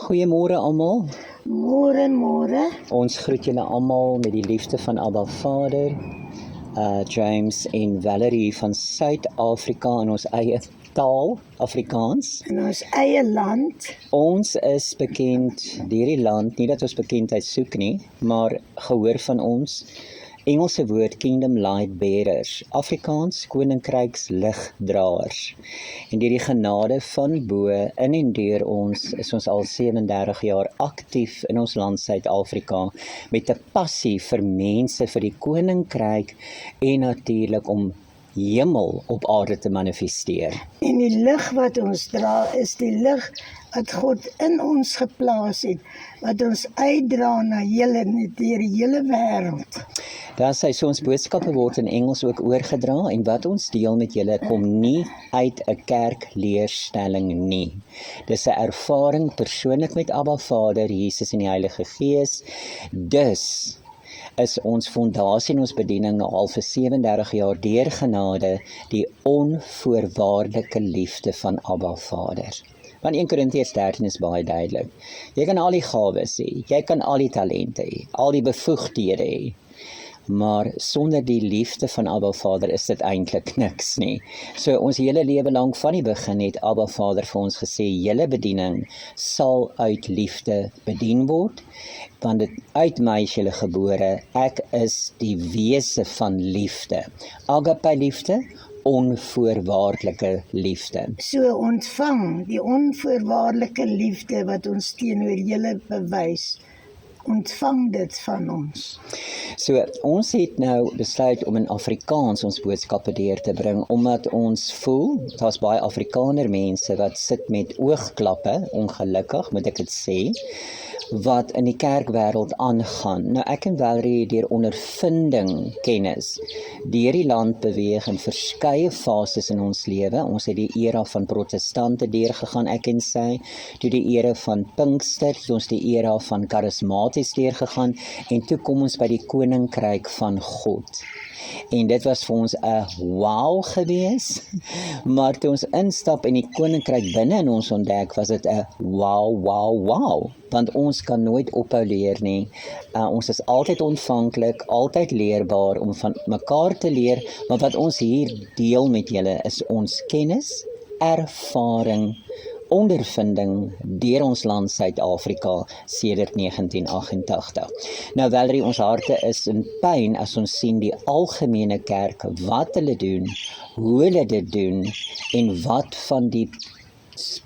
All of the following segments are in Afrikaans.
Goeiemôre almal. Môre. Ons groet julle almal met die liefde van Abba Vader. James en Valerie van Suid-Afrika in ons eie taal, Afrikaans. In ons eie land. Ons is bekend deur die land, nie dat ons bekendheid soek nie, maar gehoor van ons. Engelse woord Kingdom Light Bearers, Afrikaans Koninkryks Ligdraers. En deur die genade van bo in en deur ons is ons al 37 jaar aktief in ons land Suid-Afrika met 'n passie vir mense, vir die koninkryk en natuurlik om hemel op aarde te manifesteer. En die lig wat ons dra is die lig wat God in ons geplaas het, wat ons uitdra na deur die hele wêreld. Daar sê so ons boodskappe word in Engels ook oorgedra en wat ons deel met julle kom nie uit 'n kerkleerstelling nie. Dis 'n ervaring persoonlik met Abba Vader, Jesus en die Heilige Gees. Dus is ons fondasie en ons bediening al vir 37 jaar deur genade die onvoorwaardelike liefde van Abba Vader. Want 1 Korintiërs 13 is baie duidelik. Jy kan al die gawes hê, jy kan al die talente hê, al die bevoegdhede hê, maar sonder die liefde van Abba Vader is dit eintlik niks nie. So ons hele lewe lank van die begin het Abba Vader vir ons gesê, julle bediening sal uit liefde bedien word, want dit uit my is julle gebore, ek is die wese van liefde. Agape liefde, onvoorwaardelike liefde. So ontvang die onvoorwaardelike liefde wat ons teenoor julle bewys. Ontvang dit van ons. So, ons het nou besluit om in Afrikaans ons boodskappe deur te bring, omdat ons voel, daar's baie Afrikaner mense wat sit met oogklappe, ongelukkig, moet ek dit sê, wat in die kerkwêreld aangaan. Nou ek en Valerie deur ondervinding, kennis, deur die land beweeg in verskeie fases in ons lewe. Ons het die era van protestante deurgegaan, ek en sy, toe die era van Pinkster, toe ons die era van karismaties deurgegaan, en toe kom ons by die koninkryk van God. En dit was vir ons 'n wow gewees, maar toe ons instap en die koninkryk binne in ons ontdek, was dit 'n wow, want ons kan nooit ophou leer nie. Ons is altyd ontvanklik, altyd leerbaar om van mekaar te leer, maar wat ons hier deel met julle is ons kennis, ervaring, ondervinding deur ons land Suid-Afrika sedert 1988. Nou Valerie, ons harte is in pyn as ons sien die algemene kerk, wat hulle doen, hoe hulle dit doen, en wat van die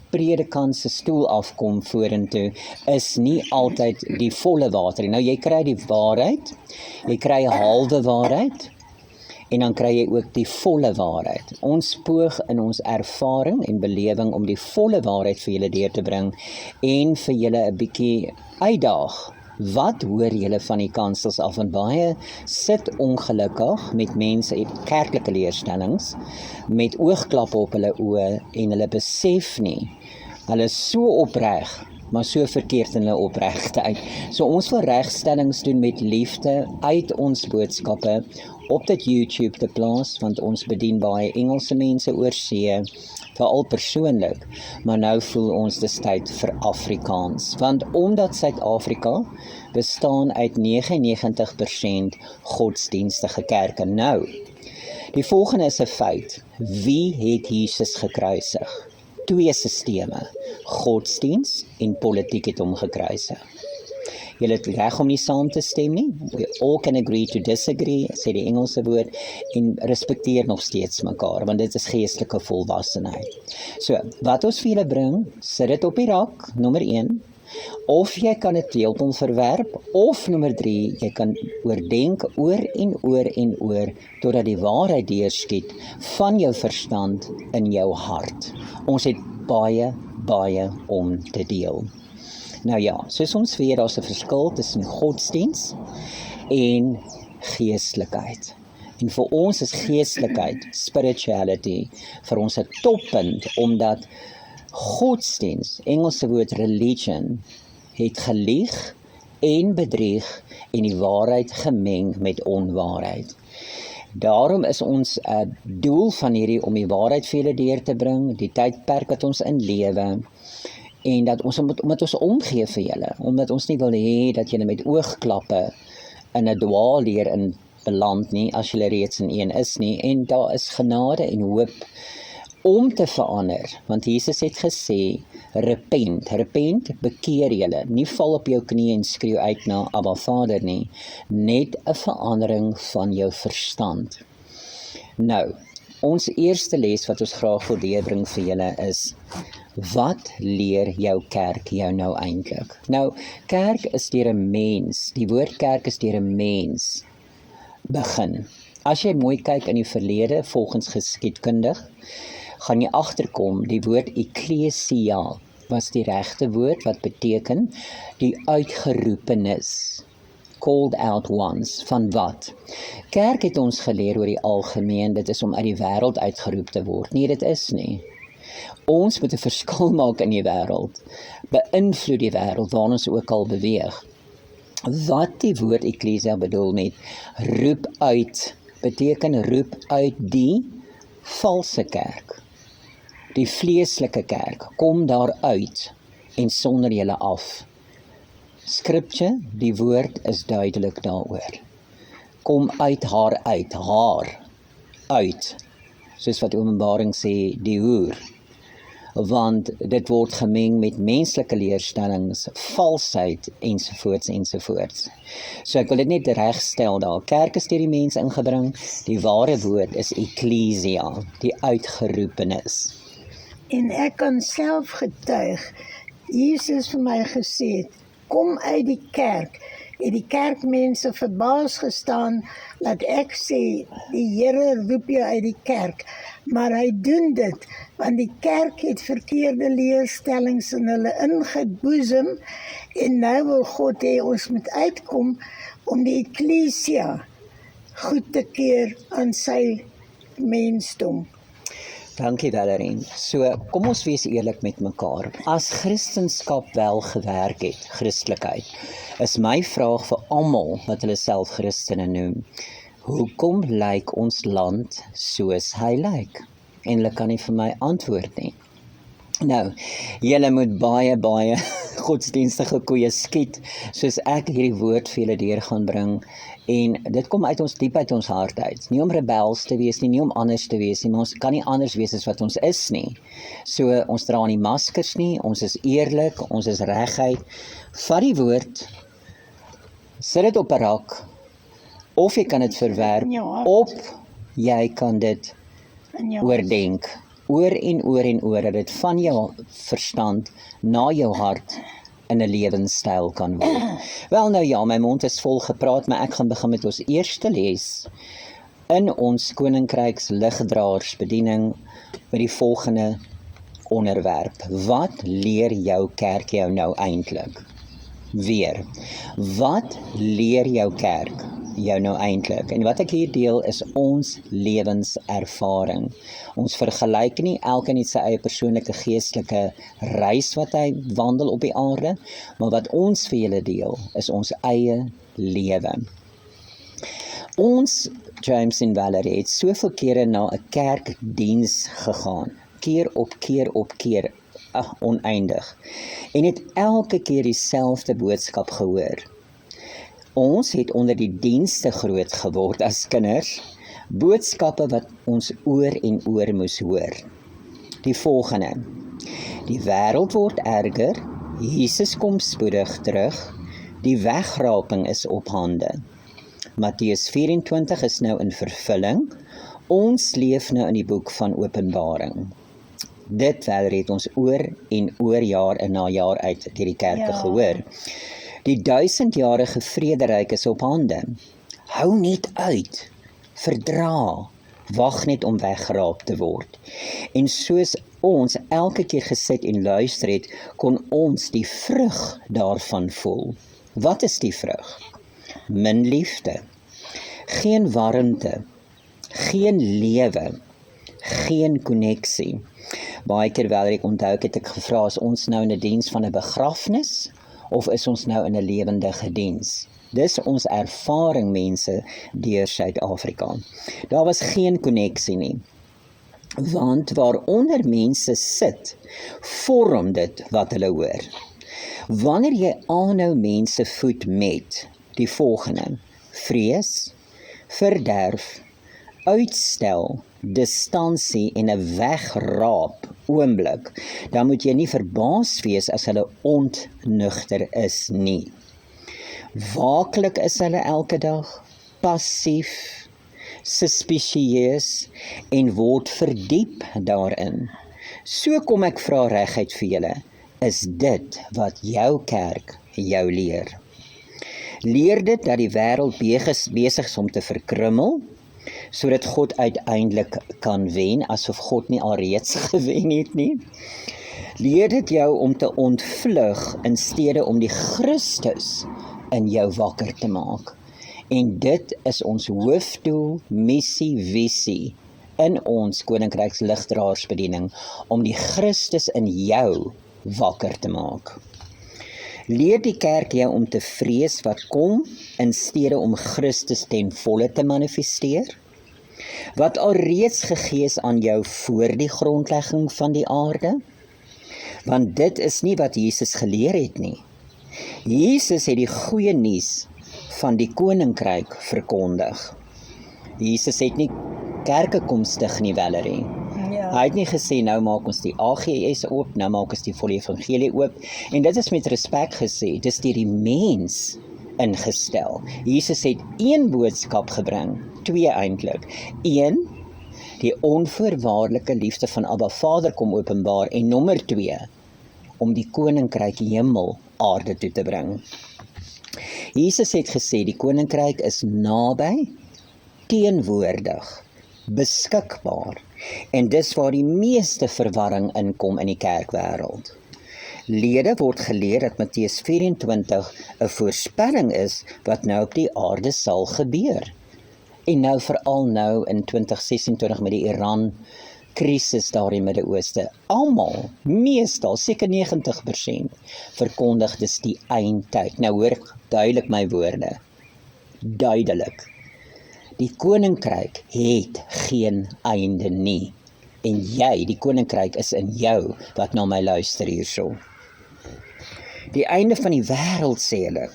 predikant se stoel afkom vorentoe, is nie altyd die volle water. Nou jy kry die waarheid, jy kry 'n halwe waarheid, en dan kry jy ook die volle waarheid. Ons poog in ons ervaring en belewing om die volle waarheid vir julle deur te bring en vir julle 'n bietjie uitdaag. Wat hoor julle van die kansels af? En baie sit ongelukkig met mense uit kerklike leerstellings, met oogklappe op hulle oë en hulle besef nie. Hulle is so opreg, maar so verkeerd in hulle opregtheid. So ons wil regstellings doen met liefde uit ons boodskappe op dit YouTube te plaas, want ons bedien baie Engelse mense oor see, veral persoonlik, maar nou voel ons dis tyd vir Afrikaans, want omdat Suid-Afrika bestaan uit 99% godsdienstige kerke. Nou, die volgende is 'n feit. Wie het Jesus gekruisig? 2 sisteme, godsdiens en politiek het hom gekruisig. Julle het reg om nie saam te stem nie. We all can agree to disagree, sê die Engelse woord, en respekteer nog steeds mekaar, want dit is geestelike volwassenheid. So, wat ons vir julle bring, sit dit op die rak, nommer 1, of jy kan dit heeltemal verwerp, of nommer 3, jy kan oordenk oor en oor, totdat die waarheid deurskiet van jou verstand in jou hart. Ons het baie om te deel. Nou ja, soos ons weet, daar's 'n verskil tussen godsdiens en geestelikheid. En vir ons is geestelikheid, spirituality, vir ons 'n toppunt, omdat godsdiens, Engelse woord religion, het gelieg en bedrieg en die waarheid gemeng met onwaarheid. Daarom is ons doel van hierdie om die waarheid vir julle deur te bring, die tydperk wat ons in lewe, En dat ons omdat ons omgee vir julle, omdat ons nie wil hê dat julle met oogklappe in 'n dwaalleer in beland nie, as julle reeds in een is nie, en daar is genade en hoop om te verander, want Jesus het gesê, repent, bekeer julle, nie val op jou knie en skreeu uit na Abba Vader nie, net 'n verandering van jou verstand. Nou, ons eerste les wat ons graag wil deurbring vir julle is, wat leer jou kerk jou nou eintlik? Nou, kerk is deur 'n mens, die woord kerk is deur 'n mens begin. As jy mooi kyk in die verlede, volgens geskiedkundig, gaan jy agterkom, die woord ekklesia was die regte woord wat beteken die uitgeroepenis, called out ones, van wat? Kerk het ons geleer oor die algemeen, dit is om uit die wêreld uitgeroep te word. Nee, dit is nie. Ons moet 'n verskil maak in die wêreld, beïnvloed die wêreld waar ons ook al beweeg. Wat die woord ekklesia bedoel met roep uit, beteken roep uit die valse kerk, die vleeslike kerk, kom daar uit en sonder julle af. Scripture, die woord is duidelik daaroor. Kom uit, haar uit, soos wat Openbaring sê, die hoer, want dit word gemeng met menslike leerstellings, valsheid, ensovoorts. So ek wil dit net regstel daar, kerk is deur die mens ingebring, die ware woord is ekklesia, die uitgeroepenis. En ek kan self getuig, Jesus vir my gesê het, kom uit die kerk, het die kerkmense verbaas gestaan, dat ek sê, die Here roep jou uit die kerk, maar hy doen dit, want die kerk het verkeerde leerstellings in hulle ingeboesem, en nou wil God hê ons moet uitkom, om die ekklesia goed te keer aan sy mensdom. Dankie Valerie. So, kom ons wees eerlik met mekaar. As Christendom wel gewerk het, Christelikheid, is my vraag vir almal wat hulle self Christene noem, hoekom lyk ons land soos hy lyk? En hulle kan nie vir my antwoord nie. Nou, julle moet baie godsdienstige koeie skiet, soos ek hierdie woord vir julle deur gaan bring, en dit kom uit ons diep uit ons hart uit, nie om rebels te wees nie om anders te wees nie, maar ons kan nie anders wees as wat ons is nie. So, ons dra nie maskers nie, ons is eerlik, ons is reguit, vat die woord, sit dit op 'n rak, of jy kan dit verwerp, of jy kan dit oordenk, oor en oor, dat dit van jou verstand na jou hart in 'n lewenstyl kan word. Wel nou ja, my mond is vol gepraat, maar ek gaan begin met ons eerste les in ons Koninkryks ligdraersbediening met die volgende onderwerp. Wat leer jou kerk jou nou eintlik? Weer, wat leer jou kerk jou nou eintlik? En wat ek hier deel is ons lewenservaring. Ons vergelyk nie, elkeen het sy eie persoonlike geestelike reis wat hy wandel op die aarde, maar wat ons vir julle deel is ons eie lewe. Ons, James en Valerie, het soveel kere na 'n kerkdiens gegaan, keer op keer, oneindig, en het elke keer dieselfde boodskap gehoor. Ons het onder die dienste groot geword as kinders, boodskappe wat ons oor en oor moes hoor. Die volgende: die wêreld word erger, Jesus kom spoedig terug, die wegraping is op hande. Matteus 24 is nou in vervulling, ons leef nou in die boek van Openbaring. Dit het ons oor en oor jaar en na jaar uit deur die kerke gehoor. Die 1000-jarige vrederyk is op hande. Hou net uit, verdra, wag net om weggeraap te word. En soos ons elke keer gesit en luister het, kon ons die vrug daarvan voel. Wat is die vrug? Min liefde, geen warmte, geen lewe, geen koneksie. Baie keer wel ek onthou het ek gevra, is ons nou in 'n diens van 'n begrafnis of is ons nou in 'n lewendige diens? Dis ons ervaring mense deur Suid-Afrika. Daar was geen koneksie nie. Want waaronder mense sit, vorm dit wat hulle hoor. Wanneer jy aanhou mense voed met die volgende: vrees, verderf, uitstel, distansie en 'n wegraap oomblik, dan moet jy nie verbaas wees as hulle ontnugter is nie. Waaklik is hulle elke dag, passief, suspisieus en word verdiep daarin. So kom ek vra reguit vir julle, is dit wat jou kerk jou leer? Leer dit dat die wêreld besig is om te verkrummel, sodat God uiteindelik kan wen, asof God nie alreeds gewen het nie? Leer dit jou om te ontvlug in steede om die Christus in jou wakker te maak? En dit is ons hoofdoel, missie, visie in ons Koninkryks Ligdraersbediening, om die Christus in jou wakker te maak. Leer die kerk jou om te vrees wat kom, in steede om Christus ten volle te manifesteer? Wat alreeds gegee is aan jou voor die grondlegging van die aarde? Want dit is nie wat Jesus geleer het nie. Jesus het die goeie nuus van die koninkryk verkondig. Jesus het nie kerke kom stig nie, Valerie. Ja. Hy het nie gesê, nou maak ons die AGS oop, nou maak ons die volle evangelie oop, en dit is met respek gesê, dis deur die mens ingestel. Jesus het een boodskap gebring, twee eintlik. Een, die onvoorwaardelike liefde van Abba Vader kom openbaar, en nommer 2, om die koninkryk hemel aarde toe te bring. Jesus het gesê, die koninkryk is naby, teenwoordig, beskikbaar, en dis waar die meeste verwarring inkom in die kerkwêreld. Lede word geleer dat Matteus 24 'n voorspelling is wat nou op die aarde sal gebeur. En nou veral nou in 2026 met die Iran krisis daar in die Midde-Ooste. Almal, meestal, seker 90%, verkondig dis die eindtyd. Nou hoor duidelik my woorde. Duidelik. Die koninkryk het geen einde nie. En jy, die koninkryk is in jou, wat na my luister hierso. Die einde van die wêreld, sê hulle.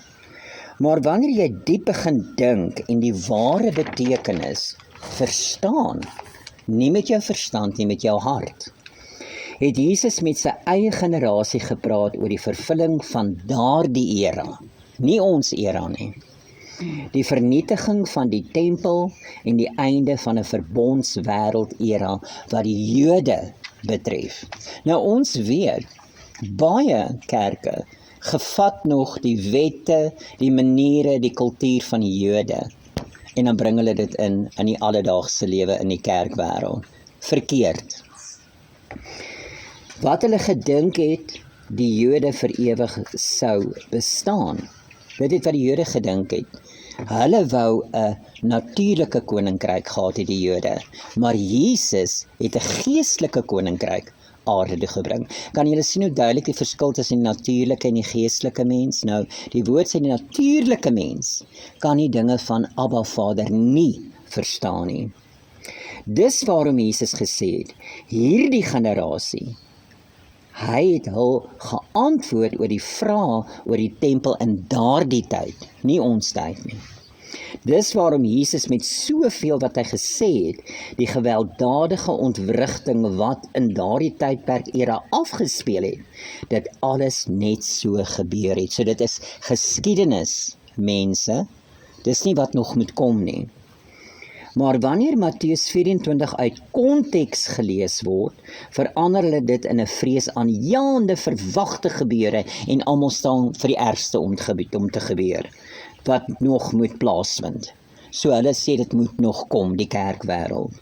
Maar wanneer jy diep begin dink en die ware betekenis verstaan, nie met jou verstand, nie met jou hart, het Jesus met sy eie generasie gepraat oor die vervulling van daardie era, nie ons era nie. Die vernietiging van die tempel en die einde van 'n verbondswêreld era wat die Jode betref. Nou ons weet, baie kerke gevat nog die wette, die maniere, die kultuur van die Jode, en dan bring hulle dit in die alledaagse lewe in die kerkwêreld. Verkeerd. Wat hulle gedink het, die Jode vir ewig sou bestaan. Weet jy wat die Jode gedink het? Hulle wou 'n natuurlike koninkryk gehad het, die Jode, maar Jesus het 'n geestelike koninkryk aarde toe gebring. Kan julle sien hoe duidelik die verskil tussen die natuurlike en die geestelike mens? Nou, die woord sê die natuurlike mens kan die dinge van Abba Vader nie verstaan nie. Dis waarom Jesus gesê het, hierdie generasie, hy het hul geantwoord oor die vrae oor die tempel in daardie tyd, nie ons tyd nie. Dis waarom Jesus met soveel wat hy gesê het, die gewelddadige ontwrigting wat in daardie tydperk era afgespeel het, dit alles net so gebeur het. So dit is geskiedenis, mense, dis nie wat nog moet kom nie. Maar wanneer Matteus 24 uit konteks gelees word, verander hulle dit in 'n vreesaanjaende verwagte gebeure en almal staan vir die ergste om te gebeur, wat nog moet plaasvind. So hulle sê dit moet nog kom, die kerkwêreld.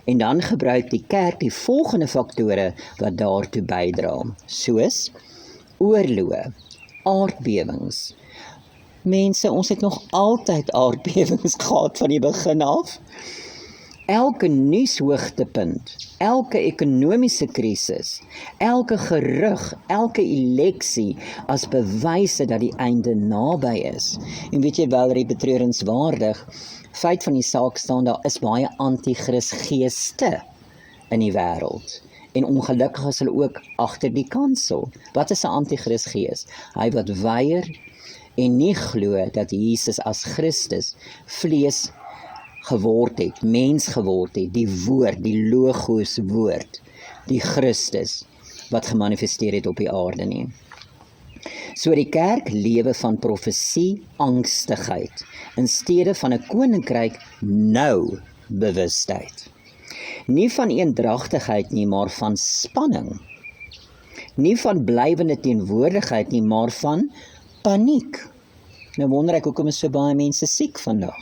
En dan gebruik die kerk die volgende faktore wat daartoe bydra, soos oorloë, aardbewings. Mense, ons het nog altyd aardbewings gehad van die begin af. Elke nuushoogtepunt, elke ekonomiese krisis, elke gerug, elke eleksie as bewyse dat die einde naby is. En weet jy wel, betreurenswaardig, feit van die saak staan, daar is baie anti-Christ geeste in die wêreld. En ongelukkig is hulle ook agter die kansel. Wat is 'n anti-kris gees? Hy wat weier en nie glo dat Jesus as Christus vlees geword het, mens geword het, die woord, die logos woord, die Christus wat gemanifesteer het op die aarde nie. So die kerk lewe van profesie, angstigheid, in steede van 'n koninkryk nou bewustheid. Nie van eendragtigheid nie, maar van spanning. Nie van blywende teenwoordigheid nie, maar van paniek. Nou wonder ek hoekom is so baie mense siek vandag.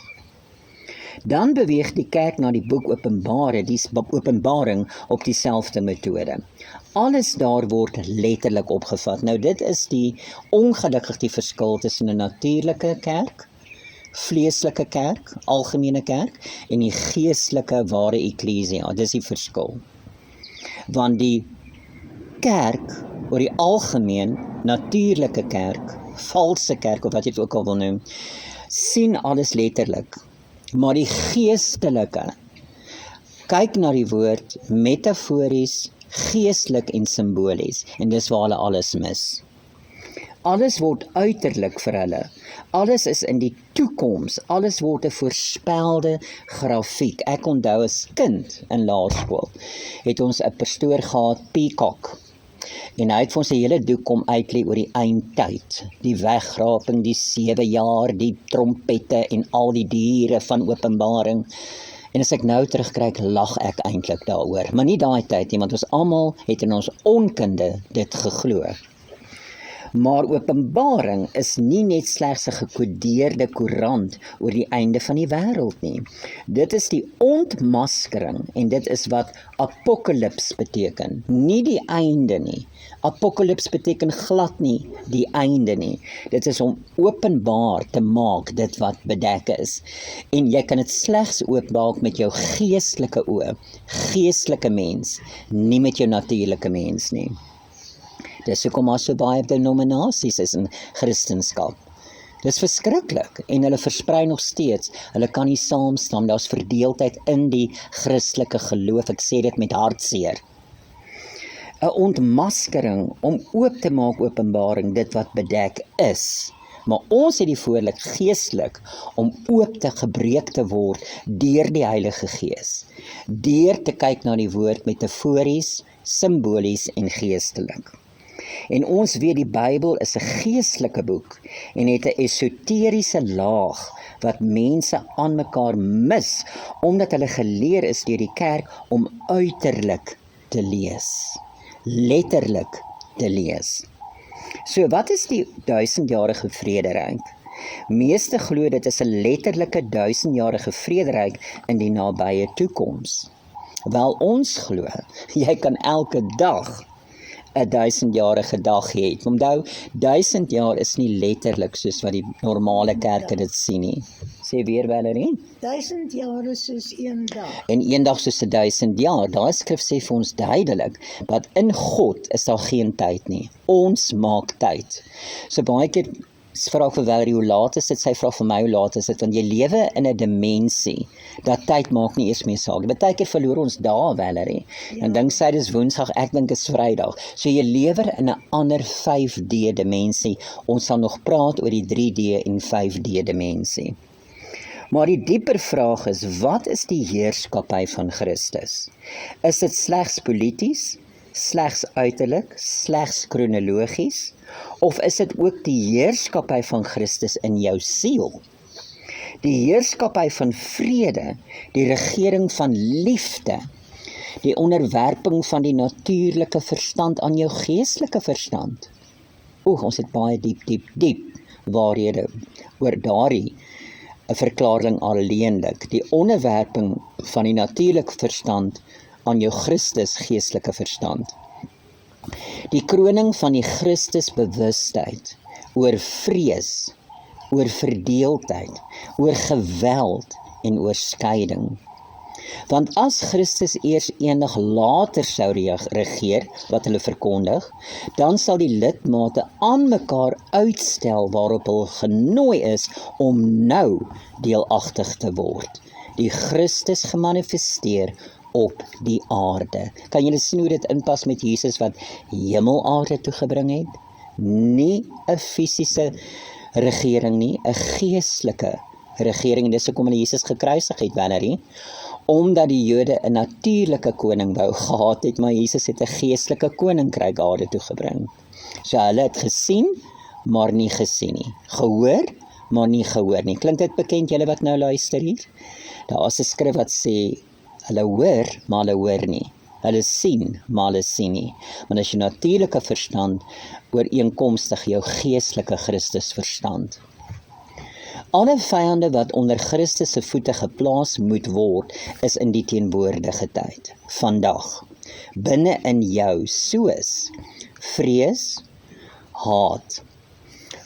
Dan beweeg die kerk na die boek Openbaring op dieselfde metode. Alles daar word letterlik opgevat. Nou dit is ongelukkig die verskil tussen 'n natuurlike kerk, vleeslike kerk, algemene kerk, en die geestelike ware eklesia. Dis die verskil. Want die kerk, oor die algemeen, natuurlike kerk, valse kerk, of wat jy dit ook al wil noem, sien alles letterlik. Maar die geestelike kyk na die woord metafories, geestelik en simbolies, en dis waar hulle alles mis. Alles word uiterlik vir hulle. Alles is in die toekoms. Alles word 'n voorspelde grafiek. Ek onthou as kind in laerskool het ons 'n pastoor gehad, Peacock. En hy het vir ons 'n hele doek kom uitlei oor die eindtyd. Die wegraping, die 7 jaar, die trompette en al die diere van Openbaring. En as ek nou terugkyk, lag ek eintlik daaroor. Maar nie daai tyd nie, want ons almal het in ons onkunde dit geglo. Maar Openbaring is nie net slegs 'n gekodeerde koerant oor die einde van die wêreld nie. Dit is die ontmaskering en dit is wat apokalips beteken. Nie die einde nie. Apokalips beteken glad nie die einde nie. Dit is om openbaar te maak dit wat bedek is. En jy kan dit slegs oopmaak met jou geestelike oë, geestelike mens, nie met jou natuurlike mens nie. Dis hoekom daar so baie denominasies is in Christendom. Dis verskriklik en hulle versprei nog steeds. Hulle kan nie saam staan, daar's verdeeldheid in die Christelike geloof. Ek sê dit met hartseer. 'n Ontmaskering om oop te maak Openbaring, dit wat bedek is. Maar ons het die voorlik geestelik om oop te gebreek te word deur die Heilige Gees. Deur te kyk na die woord metafories, simbolies en geestelik. En ons weet die Bybel is 'n geestelike boek en het 'n esoteriese laag wat mense aan mekaar mis, omdat hulle geleer is deur die kerk om uiterlik te lees, letterlik te lees. So wat is die 1000-jarige vrederyk? Meeste glo dit is 'n letterlike 1000-jarige vrederyk in die nabye toekoms. Wel ons glo, jy kan elke dag 'n 1000-jarige dag hê. Onthou, 1000 jaar is nie letterlik soos wat die normale kerke dit sien nie. Sê weer Valerie? 1000 jaar is soos een dag. En een dag soos 1000 jaar. Daai skrif sê vir ons duidelik dat in God is daar geen tyd nie. Ons maak tyd. So baie keer vra ek vir Valerie hoe laat is dit, sy vra vir my hoe laat is dit, want jy lewe in 'n dimensie dat tyd maak nie eers meer saak. Baie keer verloor ons dae, Valerie. Dan dink sy dis Woensdag, ek dink is Vrydag. So jy lewe in 'n ander 5D dimensie. Ons sal nog praat oor die 3D en 5D dimensie. Maar die dieper vraag is, wat is die heerskappy van Christus? Is dit slegs polities, slegs uiterlik, slegs kronologies? Of is dit ook die heerskappy van Christus in jou siel? Die heerskappy van vrede, die regering van liefde, die onderwerping van die natuurlike verstand aan jou geestelike verstand. Ons het baie diep waarhede oor daardie 'n verklaring alleenlik, die onderwerping van die natuurlike verstand aan jou Christus geestelike verstand. Die kroning van die Christus bewustheid oor vrees, oor verdeeldheid, oor geweld en oor skeiding. Want as Christus eers eendag later sou regeer, wat hulle verkondig, dan sal die lidmate aan mekaar uitstel waarop hulle genooi is om nou deelagtig te word. Die Christus gemanifesteer op die aarde. Kan julle sien hoe dit inpas met Jesus wat hemelaarde toegebring het? Nie 'n fisiese regering nie, 'n geestelike regering. En dis hoekom hulle Jesus gekruisig het, Valerie, omdat die Jode 'n natuurlike koning wou gehad het, maar Jesus het 'n geestelike koninkryk aarde toegebring. So hulle het gesien, maar nie gesien nie. Gehoor, maar nie gehoor nie. Klink dit bekend, julle wat nou luister hier? Daar is 'n skrif wat sê, hulle hoor, maar hulle hoor nie. Hulle sien, maar hulle sien nie. Want as jy natuurlike verstand ooreenkomstig jou geestelike Christus verstand. Alle vyande wat onder Christus se voete geplaas moet word, is in die teenwoordige tyd, vandag, binne in jou, soos vrees, haat,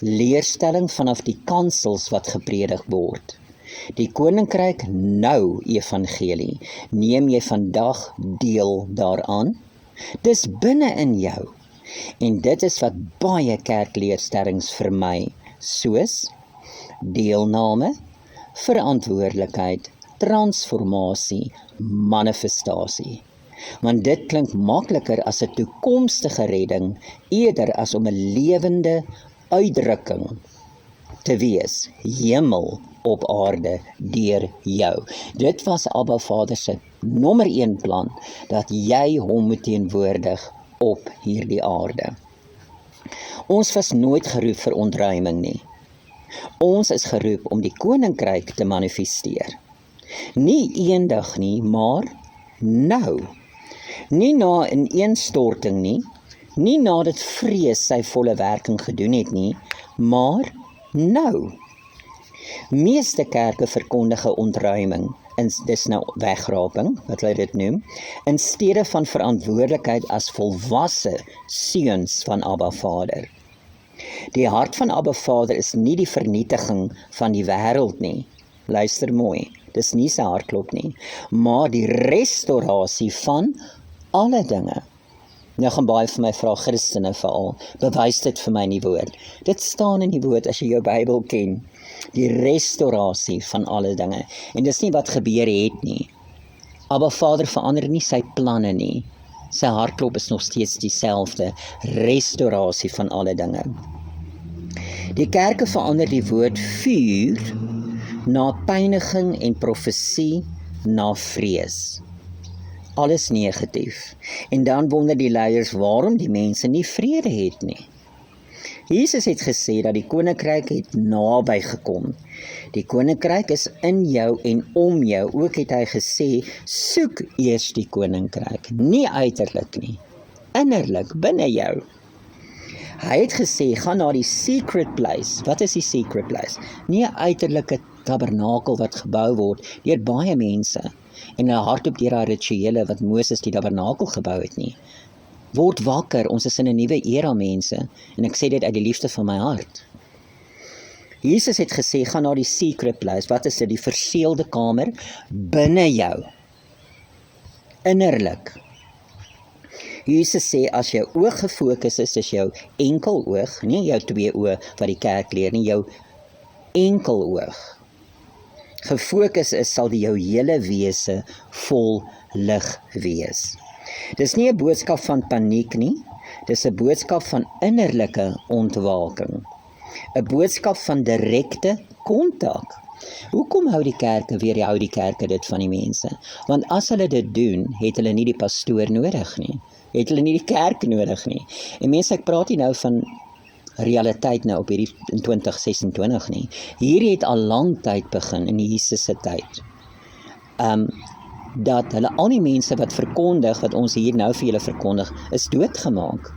leerstelling vanaf die kansels wat gepredig word. Die koninkryk nou evangelie, neem jy vandag deel daaraan? Dis binne in jou. En dit is wat baie kerkleerstellings vermy, soos deelname, verantwoordelikheid, transformasie, manifestasie. Want dit klink makliker as 'n toekomstige redding, eerder as om 'n lewende uitdrukking te wees, hemel op aarde deur jou. Dit was Abba Vader se nommer 1 plan, dat jy hom moet teenwoordig op hierdie aarde. Ons was nooit geroep vir ontruiming nie. Ons is geroep om die koninkryk te manifesteer. Nie eendag nie, maar nou. Nie na 'n ineenstorting nie, nie nadat vrees sy volle werking gedoen het nie, maar nou. Meeste kerke verkondige ontruiming, en dis nou wegraping, wat hulle dit noem, in steede van verantwoordelikheid as volwasse seuns van Abba Vader. Die hart van Abba Vader is nie die vernietiging van die wêreld nie. Luister mooi, dis nie sy hartklop nie, maar die restaurasie van alle dinge. Nou gaan baie vir my vra, Christene veral, bewys dit vir my in die woord. Dit staan in die woord as jy jou Bybel ken. Die restaurasie van alle dinge. En dis nie wat gebeur het nie. Abba Vader verander nie sy planne nie. Sy hartklop is nog steeds dieselfde. Restaurasie van alle dinge. Die kerke verander die woord vuur na pyniging en profesie na vrees. Alles negatief. En dan wonder die leiers waarom die mense nie vrede het nie. Jesus het gesê dat die koninkryk het naby gekom. Die koninkryk is in jou en om jou. Ook het hy gesê, soek eers die koninkryk. Nie uiterlik nie, innerlik, binne jou. Hy het gesê, gaan na die secret place. Wat is die secret place? Nie 'n uiterlike tabernakel wat gebou word deur baie mense en hulle hardloop deur daai rituele wat Moses die tabernakel gebou het nie. Word wakker, ons is in 'n nuwe era, mense, en ek sê dit uit die liefde van my hart. Jesus het gesê, gaan na die secret place. Wat is dit? Die verseelde kamer binne jou, innerlik. Jesus sê, as jou oog gefokus is jou enkel oog, nie jou 2 oë wat die kerk leer nie, jou enkel oog gefokus is, sal jou hele wese vol lig wees. Dis nie 'n boodskap van paniek nie, dis 'n boodskap van innerlike ontwaking. 'n boodskap van direkte kontak. Hoekom hou die kerke dit van die mense? Want as hulle dit doen, het hulle nie die pastoor nodig nie. Het hulle nie die kerk nodig nie. En mense, ek praat nie nou van realiteit nou op hierdie in 2026 nie. Hierdie het al lang tyd begin in Jesus se tyd. Dat hulle al die mense wat verkondig, wat ons hier nou vir julle verkondig, is doodgemaak.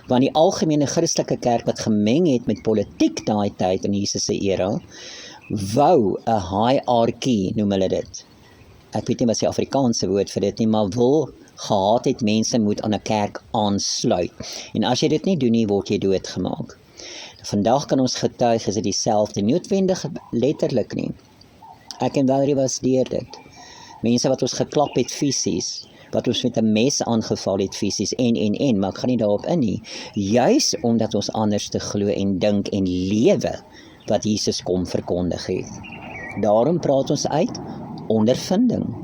Want die algemene Christelike kerk wat gemeng het met politiek daai tyd in Jesus se era, wou 'n hierargie, noem hulle dit. Ek weet nie wat die Afrikaanse woord vir dit nie, maar wil gehad het mense moet aan 'n kerk aansluit. En as jy dit nie doen nie, word jy doodgemaak. Vandag kan ons getuig, is dit dieselfde, nie noodwendig letterlik nie. Ek en Valerie was deur dit. Mense wat ons geklap het fisies, wat ons met 'n mes aangeval het fisies, maar ek gaan nie daarop in nie. Juis omdat ons anders te glo en dink en lewe wat Jesus kom verkondig het. Daarom praat ons uit ondervinding.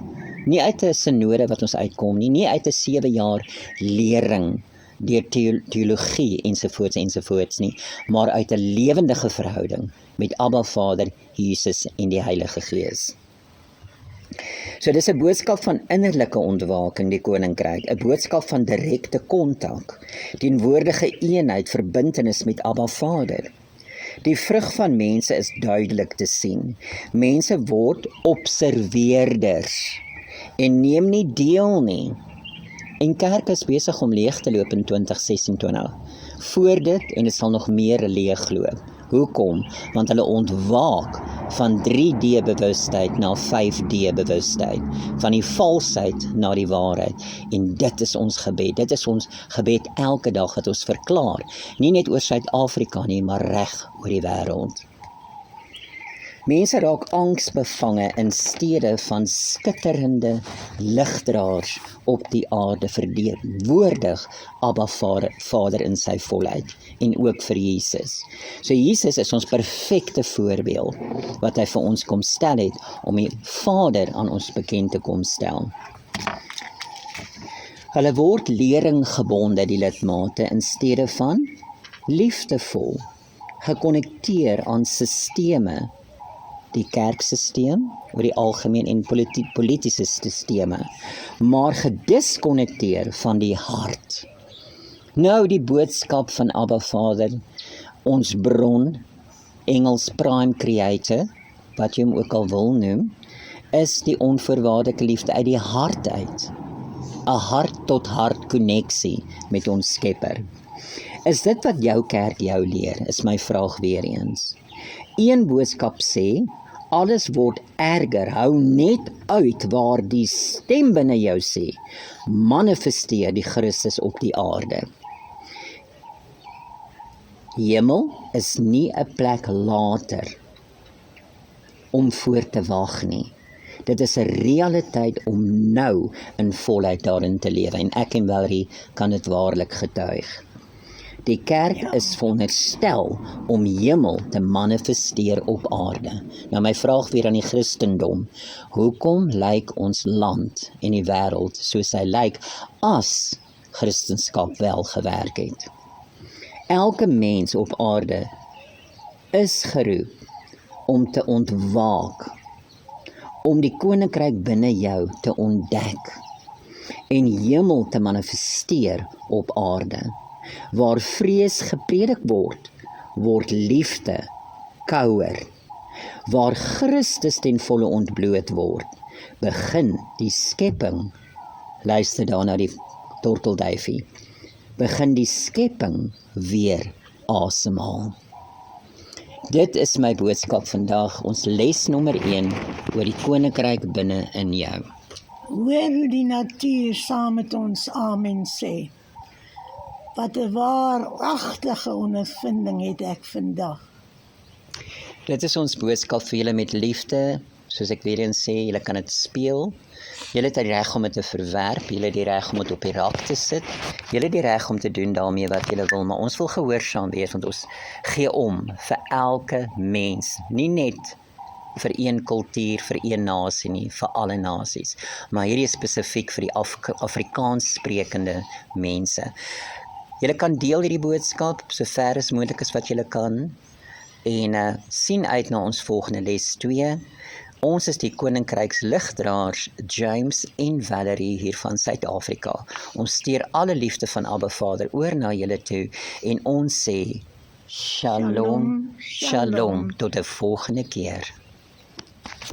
Nie uit 'n sinode wat ons uitkom nie uit 'n 7 jaar lering deur teologie ensovoorts nie, maar uit 'n lewendige verhouding met Abba Vader, Jesus en die Heilige Gees. So dis 'n boodskap van innerlike ontwaking, die koninkryk, 'n boodskap van direkte kontak, teenwoordige eenheid, verbintenis met Abba Vader. Die vrug van mense is duidelik te sien. Mense word observeerders en neem nie deel nie. En kerk is besig om leeg te loop in 2026. Voor dit, en dit sal nog meer leegloop. Hoekom? Want hulle ontwaak van 3D bewustheid na 5D bewustheid, van die valsheid na die waarheid. En dit is ons gebed. Dit is ons gebed elke dag wat ons verklaar. Nie net oor Suid-Afrika nie, maar reg oor die wêreld. Mense raak angsbevange in stede van skitterende ligdraers op die aarde verteenwoordig Abba Vader in sy volheid en ook vir Jesus. So Jesus is ons perfekte voorbeeld wat hy vir ons kom stel het om die Vader aan ons bekend te kom stel. Hulle word leringgebonde, die lidmate, in steede van liefdevol, gekonnekteer aan sisteme, die kerksysteem oor die algemeen en politiese sisteme, maar gediskonnekteer van die hart. Nou die boodskap van Abba Vader, ons bron, Engels prime creator, wat jy hom ook al wil noem, is die onvoorwaardelike liefde uit die hart uit. 'n hart-tot-hart konneksie met ons Skepper. Is dit wat jou kerk jou leer, is my vraag weer eens. Een boodskap sê, alles word erger, hou net uit waar die stem binne jou sê, manifesteer die Christus op die aarde. Hemel is nie 'n plek later om voor te wag nie. Dit is 'n realiteit om nou in volheid daarin te lewe en ek en Valerie kan dit waarlik getuig. Die kerk is veronderstel om hemel te manifesteer op aarde. Nou my vraag weer aan die Christendom, hoekom lyk ons land en die wêreld soos hy lyk as Christendom wel gewerk het? Elke mens op aarde is geroep om te ontwaak, om die koninkryk binne jou te ontdek en hemel te manifesteer op aarde. Waar vrees gepredik word, word liefde kouer. Waar Christus ten volle ontbloot word, begin die skepping, luister daar na die tortelduifie, begin die skepping weer asemhaal. Dit is my boodskap vandag, ons les nommer 1 oor die koninkryk binne in jou. Hoor hoe die natuur saam met ons amen sê. Wat 'n waaragtige ondervinding het ek vandag. Dit is ons boodskap vir julle met liefde, soos ek weer eens sê, julle kan dit speel, julle het die reg om dit te verwerp, julle het die reg om dit op die rak te sit, julle het die reg om te doen daarmee wat julle wil, maar ons wil gehoorsaam wees, want ons gee om vir elke mens, nie net vir een kultuur, vir een nasie nie, vir alle nasies, maar hierdie is spesifiek vir die Afrikaans sprekende mense. Julle kan deel hierdie boodskap, so ver as moontlik is wat julle kan, en sien uit na ons volgende les 2. Ons is die koninkryks ligdraers, James en Valerie hier van Suid-Afrika. Ons stuur alle liefde van Abba Vader oor na julle toe, en ons sê, Shalom, Shalom, tot 'n volgende keer.